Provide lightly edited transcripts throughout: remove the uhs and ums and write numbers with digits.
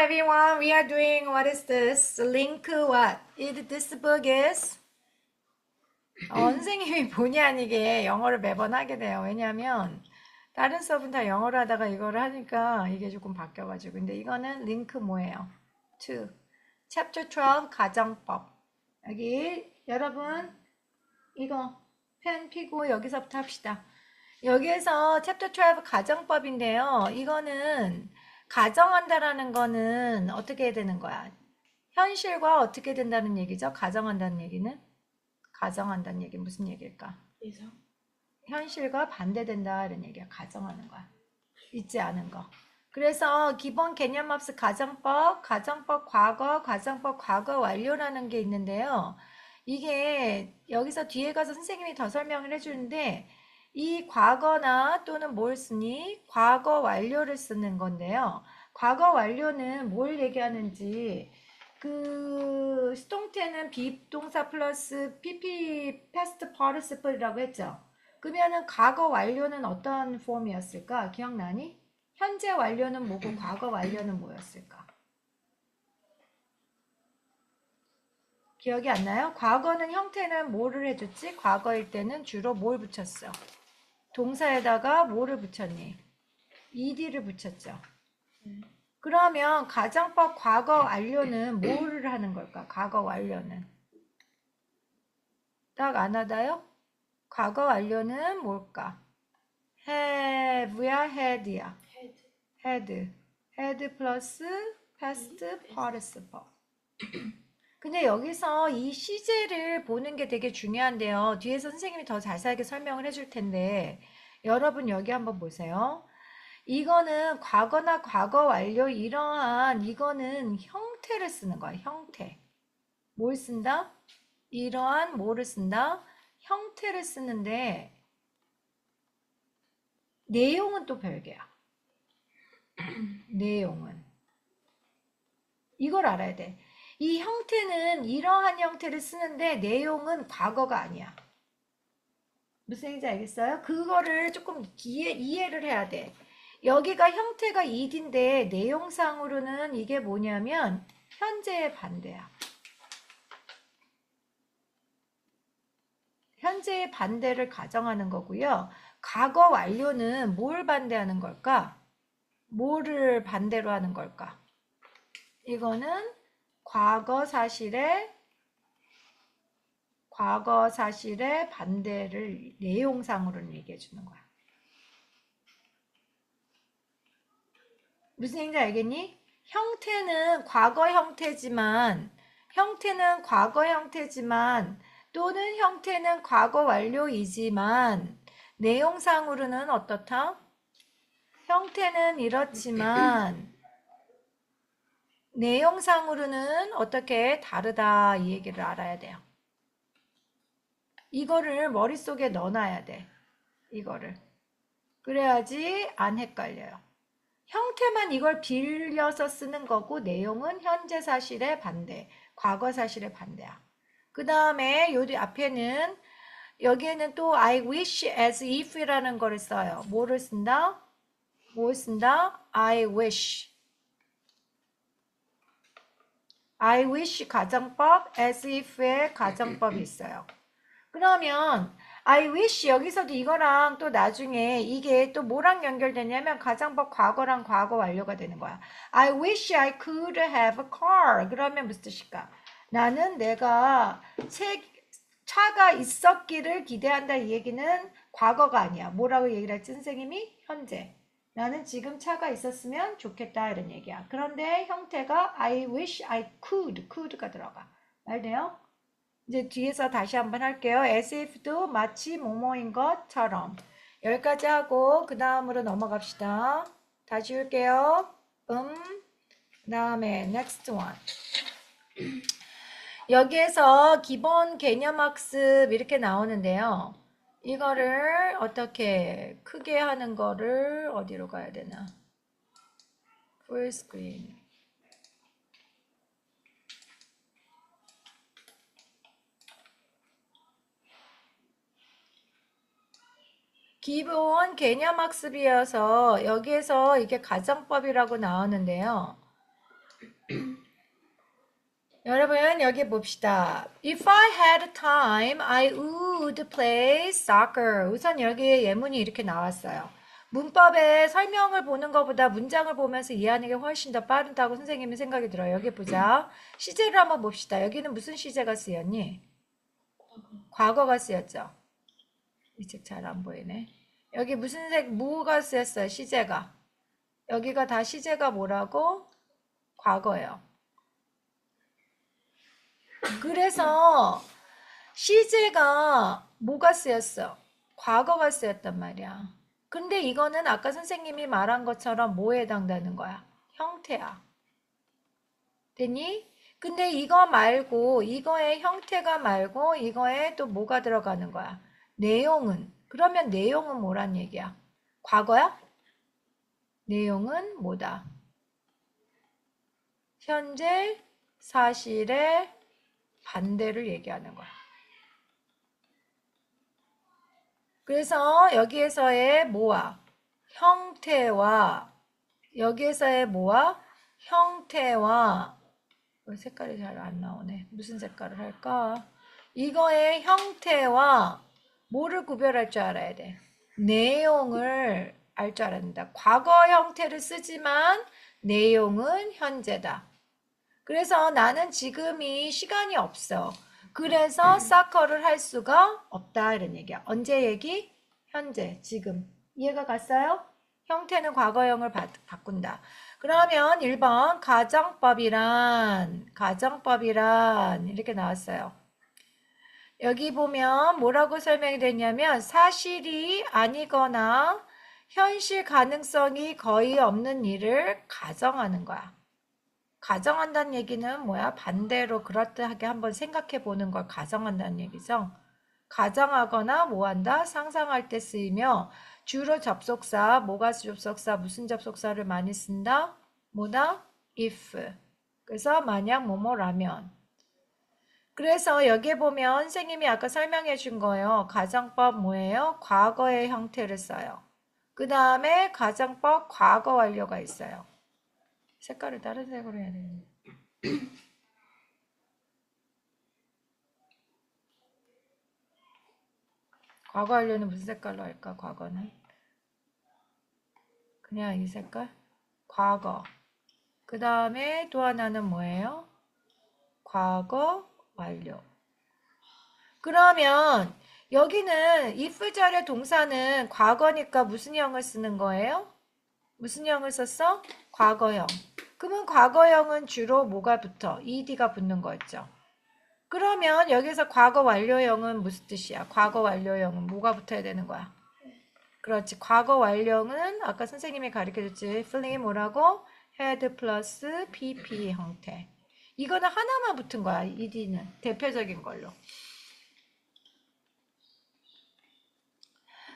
everyone, we are doing what is this? Link what? This book is 선생님이 본의 아니게 영어를 매번 하게 돼요. 왜냐하면 다른 수업은 다 영어로 하다가 이거를 하니까 이게 조금 바뀌어가지고. 근데 이거는 링크 뭐예요? To Chapter 12 가정법. 여기 여러분 이거 펜 피고 여기서부터 합시다. 여기에서 챕터 12 가정법인데요. 이거는 가정한다라는 거는 어떻게 되는 거야? 현실과 어떻게 된다는 얘기죠? 가정한다는 얘기는? 가정한다는 얘기 무슨 얘기일까? 예상. 현실과 반대된다 이런 얘기야. 가정하는 거야. 있지 않은 거. 그래서 기본 개념합스 가정법, 가정법 과거, 가정법 과거 완료라는 게 있는데요. 이게 여기서 뒤에 가서 선생님이 더 설명을 해주는데 이 과거나 또는 뭘 쓰니? 과거 완료를 쓰는 건데요. 과거 완료는 뭘 얘기하는지 그 수동태는 비동사 플러스 PP past participle이라고 했죠. 그러면은 과거 완료는 어떤 폼이었을까? 기억나니? 현재 완료는 뭐고 과거 완료는 뭐였을까? 기억이 안 나요? 과거는 형태는 뭐를 해줬지? 과거일 때는 주로 뭘 붙였어? 동사에다가 뭐를 붙였니? ed를 붙였죠. 그러면 가정법 과거 완료는 뭐를 하는 걸까? 과거 완료는 딱 안 하다요? 과거 완료는 뭘까? have야 had야? had 플러스 past participle. 근데 여기서 이 시제를 보는 게 되게 중요한데요. 뒤에서 선생님이 더 자세하게 설명을 해줄 텐데 여러분 여기 한번 보세요. 이거는 과거나 과거 완료 이러한 이거는 형태를 쓰는 거야. 형태. 뭘 쓴다? 이러한 뭐를 쓴다? 형태를 쓰는데 내용은 또 별개야. 내용은. 이걸 알아야 돼. 이 형태는 이러한 형태를 쓰는데 내용은 과거가 아니야. 무슨 얘기인지 알겠어요? 그거를 조금 이해를 해야 돼. 여기가 형태가 id인데 내용상으로는 이게 뭐냐면 현재의 반대야. 현재의 반대를 가정하는 거고요. 과거 완료는 뭘 반대하는 걸까? 뭐를 반대로 하는 걸까? 이거는 과거 사실의 반대를 내용상으로는 얘기해 주는 거야. 무슨 얘기인지 알겠니? 형태는 과거 형태지만 또는 형태는 과거 완료이지만 내용상으로는 어떻다? 형태는 이렇지만 내용상으로는 어떻게 다르다 이 얘기를 알아야 돼요. 이거를 머릿속에 넣어놔야 돼. 이거를. 그래야지 안 헷갈려요. 형태만 이걸 빌려서 쓰는 거고 내용은 현재 사실의 반대, 과거 사실의 반대야. 그 다음에 요 앞에는 여기에는 또 I wish as if이라는 거를 써요. 뭐를 쓴다? 뭘 쓴다? I wish 가정법, as if의 가정법이 있어요. 그러면 I wish 여기서도 이거랑 또 나중에 이게 또 뭐랑 연결되냐면 가정법 과거랑 과거 완료가 되는 거야. I wish I could have a car. 그러면 무슨 뜻일까? 나는 내가 차가 있었기를 기대한다 이 얘기는 과거가 아니야. 뭐라고 얘기를 했지 선생님이? 현재. 나는 지금 차가 있었으면 좋겠다 이런 얘기야. 그런데 형태가 I wish I could가 들어가. 말돼요? 이제 뒤에서 다시 한번 할게요. as if도 마치 뭐뭐인 것처럼. 여기까지 하고 그 다음으로 넘어갑시다. 다시 올게요. 그 다음에 next one. 여기에서 기본 개념 학습 이렇게 나오는데요. 이거를 어떻게 크게 하는 거를 어디로 가야 되나? 풀 스크린. 기본 개념 학습이어서 여기에서 이게 가정법이라고 나오는데요. 여러분 여기 봅시다. If I had time, I would play soccer. 우선 여기에 예문이 이렇게 나왔어요. 문법의 설명을 보는 것보다 문장을 보면서 이해하는 게 훨씬 더 빠르다고 선생님이 생각이 들어요. 여기 보자. 시제를 한번 봅시다. 여기는 무슨 시제가 쓰였니? 과거가 쓰였죠. 이 책 잘 안 보이네. 여기 무슨 뭐가 쓰였어요? 시제가. 여기가 다 시제가 뭐라고? 과거예요. 그래서 시제가 뭐가 쓰였어? 과거가 쓰였단 말이야. 근데 이거는 아까 선생님이 말한 것처럼 뭐에 해당되는 거야? 형태야. 됐니? 근데 이거 말고 이거의 형태가 말고 이거에 또 뭐가 들어가는 거야? 내용은. 그러면 내용은 뭐란 얘기야? 과거야? 내용은 뭐다? 현재 사실의 반대를 얘기하는 거야. 그래서 여기에서의 뭐와 형태와 여기에서의 뭐와 형태와 색깔이 잘 안 나오네. 무슨 색깔을 할까? 이거의 형태와 뭐를 구별할 줄 알아야 돼. 내용을 알 줄 알아야 된다. 과거 형태를 쓰지만 내용은 현재다. 그래서 나는 지금이 시간이 없어. 그래서 사커를 할 수가 없다 이런 얘기야. 언제 얘기? 현재, 지금. 이해가 갔어요? 형태는 과거형을 바꾼다. 그러면 1번 가정법이란 이렇게 나왔어요. 여기 보면 뭐라고 설명이 됐냐면 사실이 아니거나 현실 가능성이 거의 없는 일을 가정하는 거야. 가정한다는 얘기는 뭐야? 반대로 그럴듯하게 한번 생각해 보는 걸 가정한다는 얘기죠. 가정하거나 뭐한다? 상상할 때 쓰이며 주로 접속사, 뭐가 접속사, 무슨 접속사를 많이 쓴다? 뭐다? if. 그래서 만약 뭐뭐라면. 그래서 여기에 보면 선생님이 아까 설명해 준 거예요. 가정법 뭐예요? 과거의 형태를 써요. 그 다음에 가정법 과거 완료가 있어요. 색깔을 다른 색으로 해야 되는데. 과거 완료는 무슨 색깔로 할까? 과거는 그냥 이 색깔? 과거. 그 다음에 또 하나는 뭐예요? 과거 완료. 그러면 여기는 if 절의 동사는 과거니까 무슨 형을 쓰는 거예요? 무슨 형을 썼어? 과거형. 그러면 과거형은 주로 뭐가 붙어? ed가 붙는 거였죠. 그러면 여기서 과거 완료형은 무슨 뜻이야? 과거 완료형은 뭐가 붙어야 되는 거야? 그렇지. 과거 완료는 아까 선생님이 가르쳐줬지. 필링이 뭐라고? had 플러스 pp 형태. 이거는 하나만 붙은 거야. ed는. 대표적인 걸로.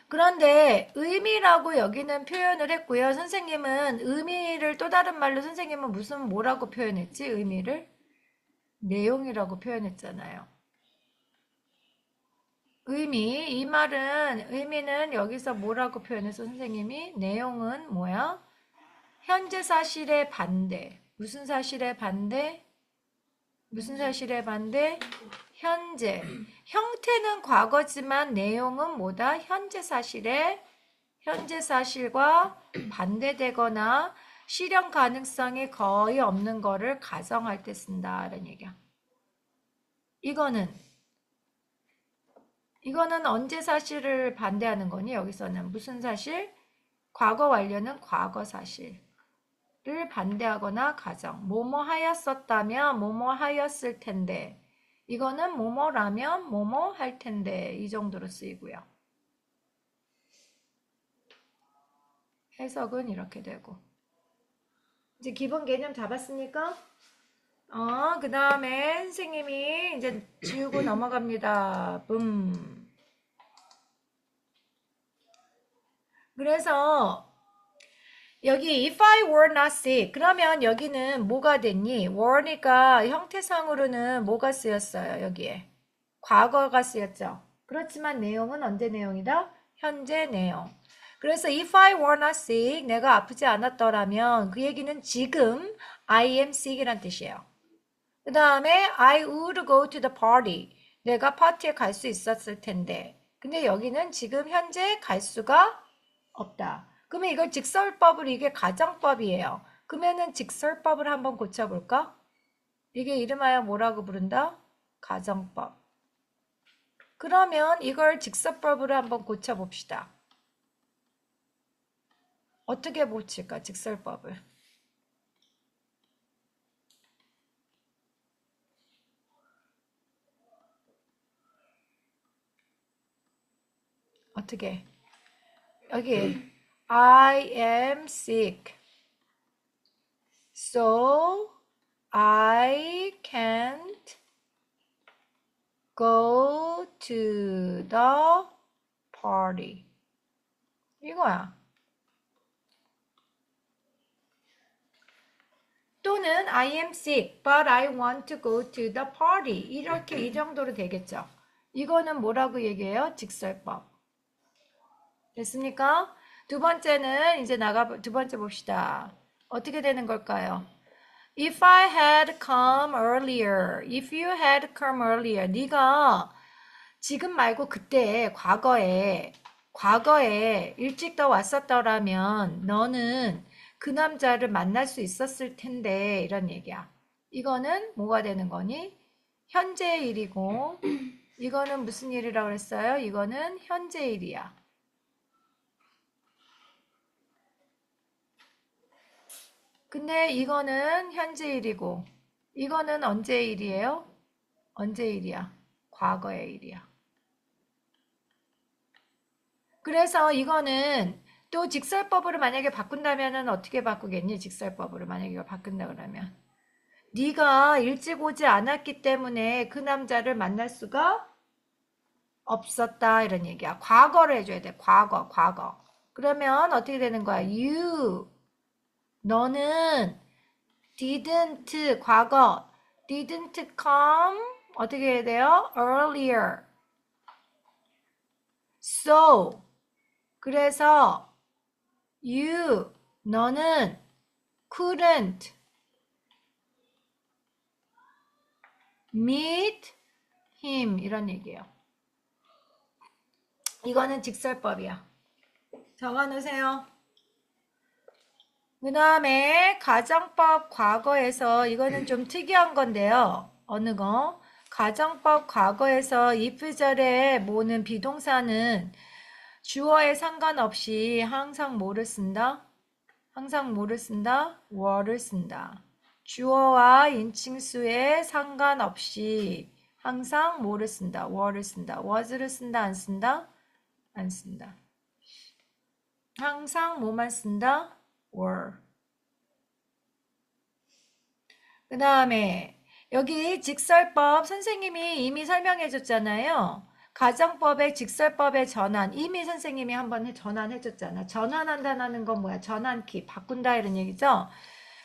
그런데 의미라고 여기는 표현을 했고요. 선생님은 의미를 또 다른 말로 선생님은 뭐라고 표현했지? 의미를? 내용이라고 표현했잖아요. 의미는 여기서 뭐라고 표현해서 선생님이? 내용은 뭐야? 현재 사실의 반대. 무슨 사실의 반대? 무슨 사실의 반대? 현재. 형태는 과거지만 내용은 뭐다? 현재 사실과 반대되거나 실현 가능성이 거의 없는 거를 가정할 때 쓴다라는 얘기야. 이거는 언제 사실을 반대하는 거니? 여기서는 무슨 사실? 과거 완료는 과거 사실을 반대하거나 가정. 뭐뭐 하였었다면 뭐뭐 하였을 텐데. 이거는 뭐뭐라면 뭐뭐 할 텐데. 이 정도로 쓰이고요. 해석은 이렇게 되고. 이제 기본 개념 잡았습니까? 그 다음에 선생님이 이제 지우고 넘어갑니다. 그래서 여기 if I were not sick 그러면 여기는 뭐가 됐니? were니까 형태상으로는 뭐가 쓰였어요? 여기에 과거가 쓰였죠. 그렇지만 내용은 언제 내용이다? 현재 내용. 그래서 if I were not sick, 내가 아프지 않았더라면 그 얘기는 지금 I am sick이란 뜻이에요. 그 다음에 I would go to the party. 내가 파티에 갈 수 있었을 텐데. 근데 여기는 지금 현재 갈 수가 없다. 그러면 이걸 직설법을 이게 가정법이에요. 그러면은 직설법을 한번 고쳐볼까? 이게 이름하여 뭐라고 부른다? 가정법. 그러면 이걸 직설법으로 한번 고쳐봅시다. 어떻게 고칠까? 직설법을. 어떻게? 여기 I am sick. So I can't go to the party. 이거야. 또는 I am sick, but I want to go to the party. 이렇게 이 정도로 되겠죠. 이거는 뭐라고 얘기해요? 직설법. 됐습니까? 두 번째는 이제 두 번째 봅시다. 어떻게 되는 걸까요? If I had come earlier. If you had come earlier. 네가 지금 말고 그때 과거에 일찍 더 왔었더라면 너는 그 남자를 만날 수 있었을 텐데 이런 얘기야. 이거는 뭐가 되는 거니? 현재의 일이고 이거는 무슨 일이라고 그랬어요? 이거는 현재 일이야. 근데 이거는 현재 일이고 이거는 언제 일이에요? 언제 일이야? 과거의 일이야. 그래서 이거는 또 직설법으로 만약에 바꾼다면 어떻게 바꾸겠니? 직설법으로 만약에 이걸 바꾼다 그러면 네가 일찍 오지 않았기 때문에 그 남자를 만날 수가 없었다 이런 얘기야. 과거를 해줘야 돼. 과거. 그러면 어떻게 되는 거야? 너는 didn't 과거 didn't come 어떻게 해야 돼요? earlier. So 그래서 너는 couldn't meet him 이런 얘기예요. 이거는 직설법이야. 적어놓으세요. 그 다음에 가정법 과거에서 이거는 좀 특이한 건데요. 어느 거? 가정법 과거에서 if절에 모는 비동사는 주어에 상관없이 항상 뭐를 쓴다? 항상 뭐를 쓴다? were를 쓴다. 주어와 인칭수에 상관없이 항상 뭐를 쓴다? were를 쓴다. was를 쓴다? 안 쓴다? 안 쓴다. 항상 뭐만 쓴다? were. 그 다음에 여기 직설법 선생님이 이미 설명해 줬잖아요. 가정법의 직설법의 전환 이미 선생님이 한번 전환해 줬잖아. 전환한다는 건 뭐야? 전환키 바꾼다 이런 얘기죠.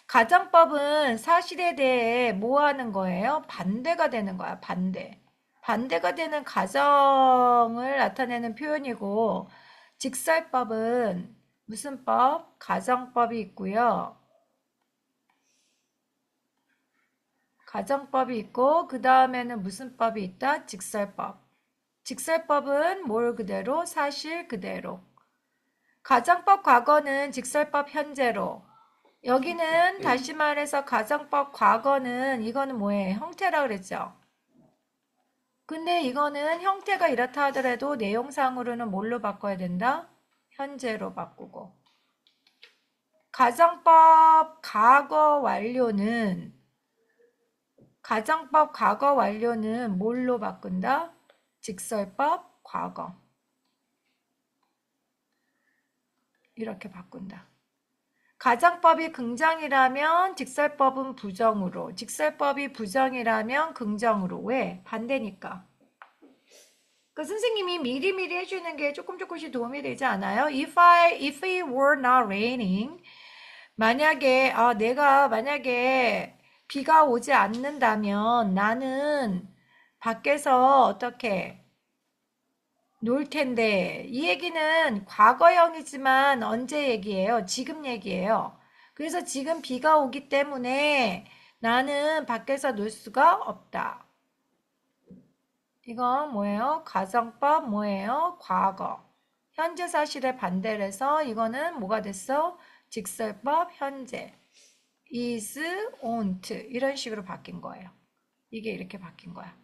가정법은 사실에 대해 뭐 하는 거예요? 반대가 되는 거야. 반대가 되는 가정을 나타내는 표현이고 직설법은 무슨 법? 가정법이 있고요. 가정법이 있고 그 다음에는 무슨 법이 있다? 직설법. 직설법은 뭘 그대로? 사실 그대로. 가정법 과거는 직설법 현재로. 여기는 다시 말해서 가정법 과거는 이거는 뭐예요? 형태라 그랬죠? 근데 이거는 형태가 이렇다 하더라도 내용상으로는 뭘로 바꿔야 된다? 현재로 바꾸고. 가정법 과거 완료는 뭘로 바꾼다? 직설법 과거. 이렇게 바꾼다. 가정법이 긍정이라면 직설법은 부정으로, 직설법이 부정이라면 긍정으로. 왜? 반대니까. 그 선생님이 미리미리 해주는 게 조금씩 도움이 되지 않아요? If it were not raining, 내가 만약에 비가 오지 않는다면 나는 밖에서 어떻게 놀 텐데 이 얘기는 과거형이지만 언제 얘기예요? 지금 얘기예요. 그래서 지금 비가 오기 때문에 나는 밖에서 놀 수가 없다. 이건 뭐예요? 가정법 뭐예요? 과거. 현재 사실에 반대를 해서 이거는 뭐가 됐어? 직설법 현재. is, won't 이런 식으로 바뀐 거예요. 이게 이렇게 바뀐 거야.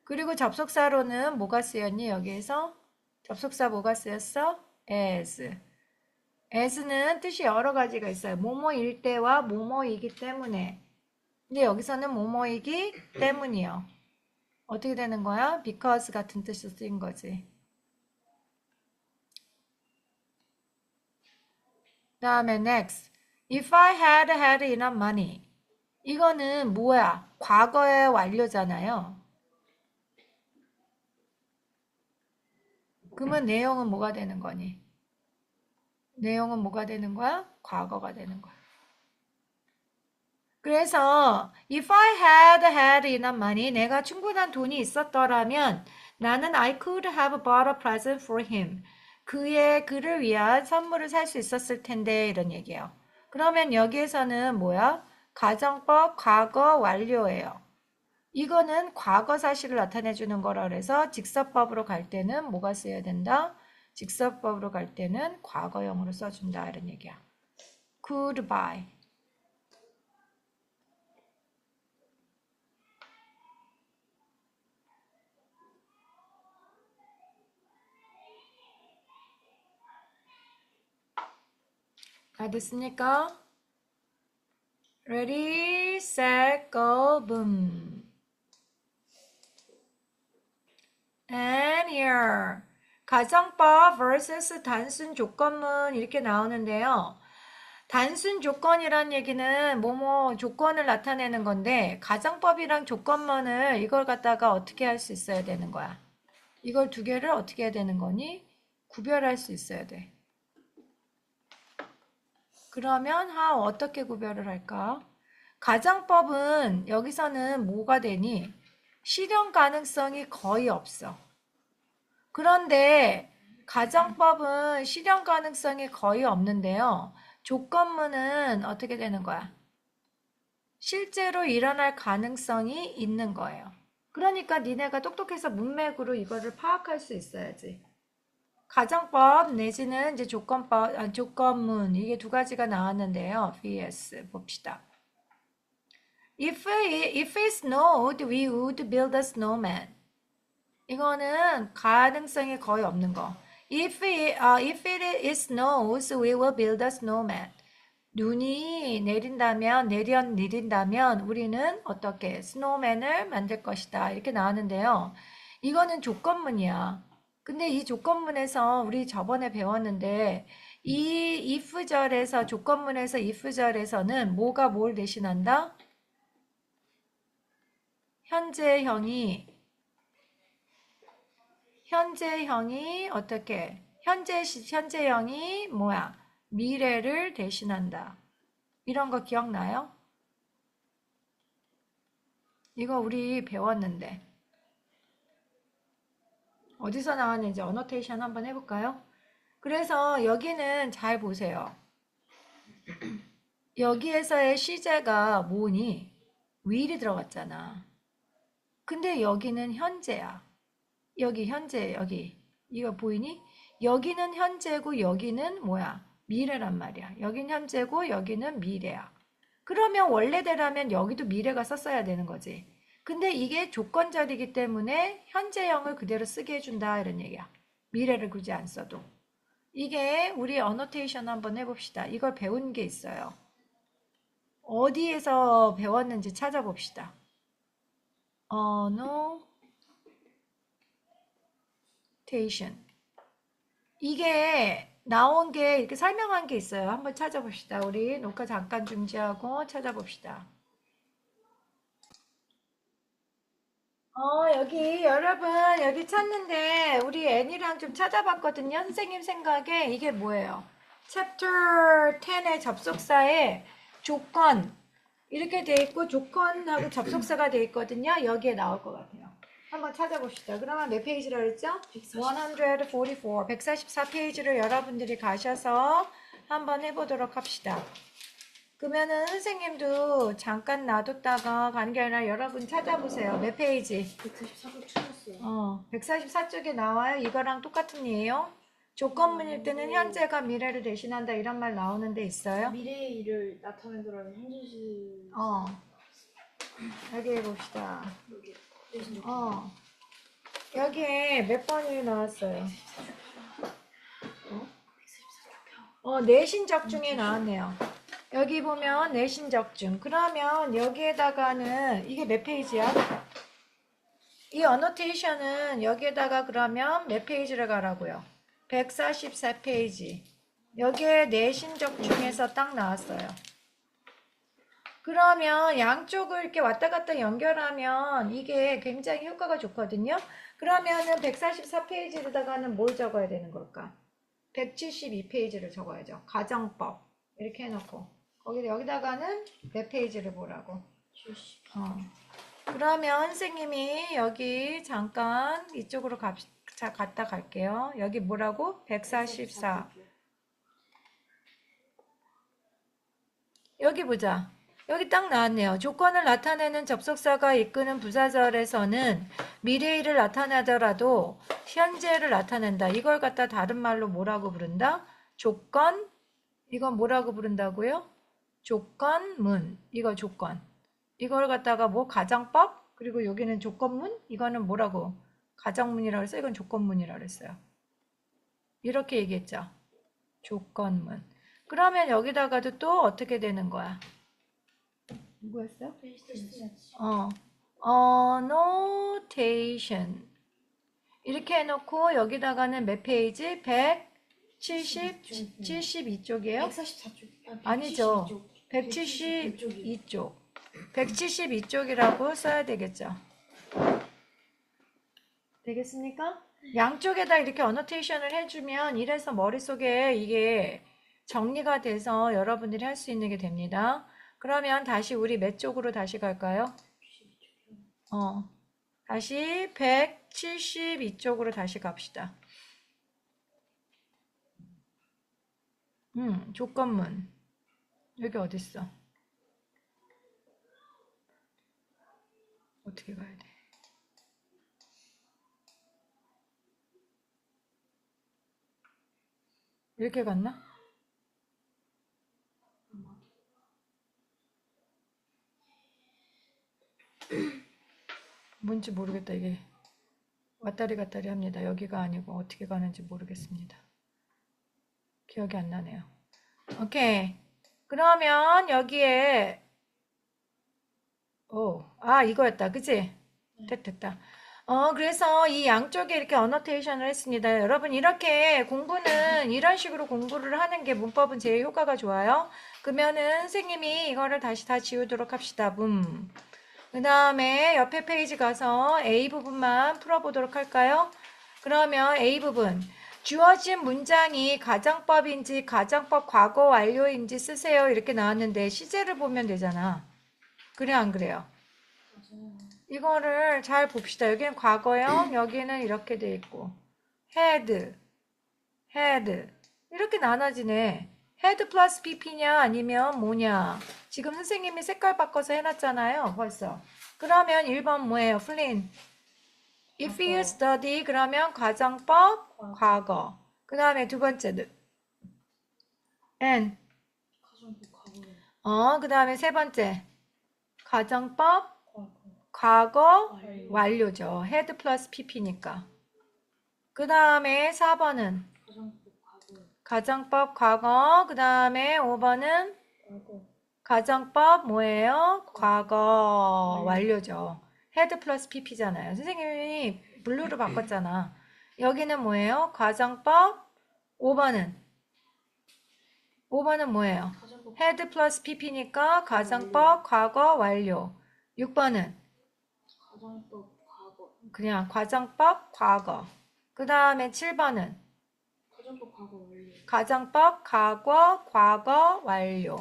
그리고 접속사로는 뭐가 쓰였니? 여기에서 접속사 뭐가 쓰였어? as. as는 뜻이 여러 가지가 있어요. 뭐뭐일 때와 뭐뭐이기 때문에. 근데 여기서는 뭐뭐이기 때문이요. 어떻게 되는 거야? because 같은 뜻이 쓰인 거지. 다음에 next. If I had enough money. 이거는 뭐야? 과거의 완료잖아요. 그러면 내용은 뭐가 되는 거니? 내용은 뭐가 되는 거야? 과거가 되는 거야. 그래서 if I had enough money, 내가 충분한 돈이 있었더라면 나는 I could have bought a present for him. 그를 위한 선물을 살 수 있었을 텐데 이런 얘기예요. 그러면 여기에서는 뭐야? 가정법 과거 완료예요. 이거는 과거 사실을 나타내 주는 거라 그래서 직설법으로 갈 때는 뭐가 써야 된다? 직설법으로 갈 때는 과거형으로 써준다 이런 얘기야. could buy. 다 됐습니까? Ready, set, go, boom. And here. 가정법 vs 단순 조건문 이렇게 나오는데요. 단순 조건이란 얘기는 뭐뭐 조건을 나타내는 건데 가정법이랑 조건문을 이걸 갖다가 어떻게 할 수 있어야 되는 거야. 이걸 두 개를 어떻게 해야 되는 거니? 구별할 수 있어야 돼. 그러면 어떻게 구별을 할까? 가정법은 여기서는 뭐가 되니? 실현 가능성이 거의 없어. 그런데 가정법은 실현 가능성이 거의 없는데요. 조건문은 어떻게 되는 거야? 실제로 일어날 가능성이 있는 거예요. 그러니까 니네가 똑똑해서 문맥으로 이거를 파악할 수 있어야지. 가정법 내지는 이제 조건법, 조건문 이게 두 가지가 나왔는데요. vs 봅시다. If it snowed, we would build a snowman. 이거는 가능성이 거의 없는 거. If it snows, we will build a snowman. 눈이 내린다면 우리는 어떻게 스노우맨을 만들 것이다. 이렇게 나왔는데요. 이거는 조건문이야. 근데 이 조건문에서 우리 저번에 배웠는데 이 if절에서 조건문에서 if절에서는 뭐가 뭘 대신한다? 현재형이 어떻게? 현재형이 뭐야? 미래를 대신한다. 이런 거 기억나요? 이거 우리 배웠는데. 어디서 나왔는지 어노테이션 한번 해볼까요? 그래서 여기는 잘 보세요. 여기에서의 시제가 뭐니? will이 들어갔잖아. 근데 여기는 현재야. 여기 현재 여기 이거 보이니? 여기는 현재고 여기는 뭐야? 미래란 말이야. 여긴 현재고 여기는 미래야. 그러면 원래대로라면 여기도 미래가 썼어야 되는 거지. 근데 이게 조건절이기 때문에 현재형을 그대로 쓰게 해준다 이런 얘기야. 미래를 굳이 안 써도. 이게 우리 어노테이션 한번 해봅시다. 이걸 배운 게 있어요. 어디에서 배웠는지 찾아봅시다. 어노테이션. 이게 나온 게 이렇게 설명한 게 있어요. 한번 찾아봅시다. 우리 녹화 잠깐 중지하고 찾아봅시다. 여기 여러분 여기 찾는데 우리 애니랑 좀 찾아봤거든요. 선생님 생각에 이게 뭐예요? 챕터 10의 접속사에 조건 이렇게 돼 있고 조건하고 접속사가 돼 있거든요. 여기에 나올 것 같아요. 한번 찾아봅시다. 그러면 몇 페이지라 그랬죠? 144. 144, 144페이지를 여러분들이 가셔서 한번 해보도록 합시다. 그러면은 선생님도 잠깐 놔뒀다가 가는 게 아니라 여러분 찾아보세요. 몇 페이지? 144쪽 찾았어요. 144쪽에 나와요. 이거랑 똑같은 예요. 조건문일 때는 현재가 미래를 대신한다 이런 말 나오는 데 있어요. 미래의 일을 나타내더라는 현재 시. 여기 봅시다. 여기. 여기에 몇 번이 나왔어요? 내신적 중에 나왔네요. 여기 보면 내신적 중. 그러면 여기에다가는 이게 몇 페이지야? 이 어노테이션은 여기에다가 그러면 몇 페이지를 가라고요? 144페이지. 여기에 내신적 중에서 딱 나왔어요. 그러면 양쪽을 이렇게 왔다 갔다 연결하면 이게 굉장히 효과가 좋거든요. 그러면은 144페이지에다가는 뭘 적어야 되는 걸까? 172페이지를 적어야죠. 가정법. 이렇게 해놓고. 여기다가는 몇 페이지를 보라고. 70. 그러면 선생님이 여기 잠깐 이쪽으로 갔다 갈게요. 여기 뭐라고? 144. 여기 보자. 여기 딱 나왔네요. 조건을 나타내는 접속사가 이끄는 부사절에서는 미래일을 나타내더라도 현재를 나타낸다. 이걸 갖다 다른 말로 뭐라고 부른다? 조건. 이건 뭐라고 부른다고요? 조건문. 이거 조건. 이걸 갖다가 뭐 가정법. 그리고 여기는 조건문. 이거는 뭐라고? 가정문이라고 했어요. 이건 조건문이라고 했어요. 이렇게 얘기했죠. 조건문. 그러면 여기다가도 또 어떻게 되는 거야? 누구였어요? annotation. 이렇게 해놓고 여기다가는 몇 페이지? 172쪽이에요? 144쪽. 아니죠. 172쪽. 172쪽이라고 써야 되겠죠. 되겠습니까? 양쪽에다 이렇게 어노테이션을 해주면 이래서 머릿속에 이게 정리가 돼서 여러분들이 할 수 있는 게 됩니다. 그러면 다시 우리 몇 쪽으로 다시 갈까요? 다시 172쪽으로 다시 갑시다. 조건문. 여기 어딨어? 어떻게 가야 돼? 이렇게 갔나? 뭔지 모르겠다. 이게 왔다리 갔다리 합니다. 여기가 아니고 어떻게 가는지 모르겠습니다. 기억이 안 나네요. 오케이. 그러면 여기에 이거였다. 그치? 됐다. 그래서 이 양쪽에 이렇게 어노테이션을 했습니다. 여러분 이렇게 공부는 이런 식으로 공부를 하는 게 문법은 제일 효과가 좋아요. 그러면은 선생님이 이거를 다시 다 지우도록 합시다. 그 다음에 옆에 페이지 가서 A 부분만 풀어보도록 할까요? 그러면 A 부분. 주어진 문장이 가정법인지 가정법 과거 완료인지 쓰세요. 이렇게 나왔는데 시제를 보면 되잖아. 그래 안 그래요? 이거를 잘 봅시다. 여기는 과거형, 여기는 이렇게 돼 있고 had 이렇게 나눠지네. had 플러스 pp냐 아니면 뭐냐. 지금 선생님이 색깔 바꿔서 해놨잖아요. 벌써. 그러면 1번 뭐예요? 플린. If you study 그러면 가정법 과거. 그 다음에 두 번째는 and. 그 다음에 세 번째 가정법 과거 완료죠. had 플러스 pp니까. 그 다음에 4번은 가정법 과거. 그 다음에 5번은 가정법 뭐예요? 과거 완료죠. had 플러스 pp잖아요. 선생님이 블루로 바꿨잖아. 여기는 뭐예요? 가정법. 5번은 뭐예요? had 플러스 pp니까 가정법 과거 완료. 6번은 그냥 가정법 과거. 그 다음에 7번은 가정법 과거 완료.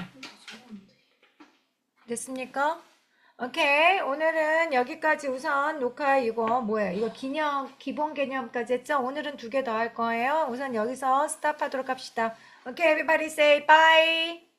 됐습니까? 오케이. 오늘은 여기까지 우선 녹화 이거 뭐예요? 이거 기본 개념까지 했죠? 오늘은 2개 더 할 거예요. 우선 여기서 스탑하도록 합시다. 오케이, everybody say bye.